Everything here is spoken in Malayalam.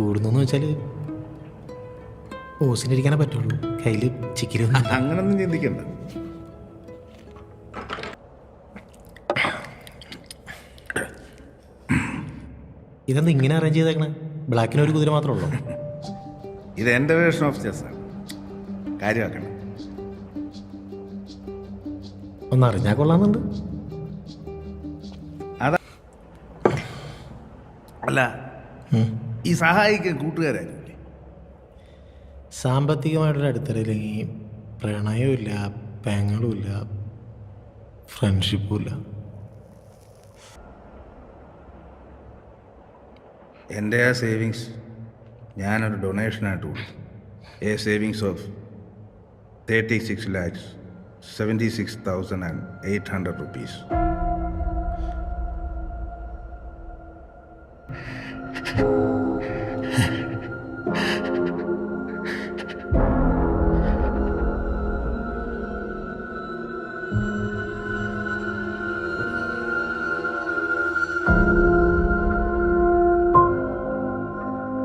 കൂടുന്നെന്ന് വെച്ചാൽ ഓസിനിരിക്കാനേ പറ്റുള്ളൂ, കയ്യിൽ ചിക്കിലൊന്നും. അങ്ങനൊന്നും ചിന്തിക്കണ്ട. ഇതെന്താ ഇങ്ങനെ അറേഞ്ച് ചെയ്തേക്കണേ? ബ്ലാക്കിന് ഒരു കുതിര മാത്രമേ ഉള്ളൂ? ഇത് എൻ്റെ വേർഷൻ ഓഫ് ചെസ്സാണ്, കാര്യമാക്കണം. ഒന്ന് അറിഞ്ഞാൽ കൊള്ളാമെന്നുണ്ട്. അതാ അല്ല, ഈ സഹായിക്കാൻ കൂട്ടുകാരായിരിക്കും. സാമ്പത്തികമായിട്ടൊരു അടുത്തറിയില്ലെങ്കിൽ പ്രണയവും ഇല്ല, പെങ്ങളും ഇല്ല, ഫ്രണ്ട്ഷിപ്പും ഇല്ല. എൻ്റെ ആ സേവിങ്സ് ഞാനൊരു ഡൊണേഷനായിട്ട് കൊടുത്തു. A savings of 36,76,800 rupees.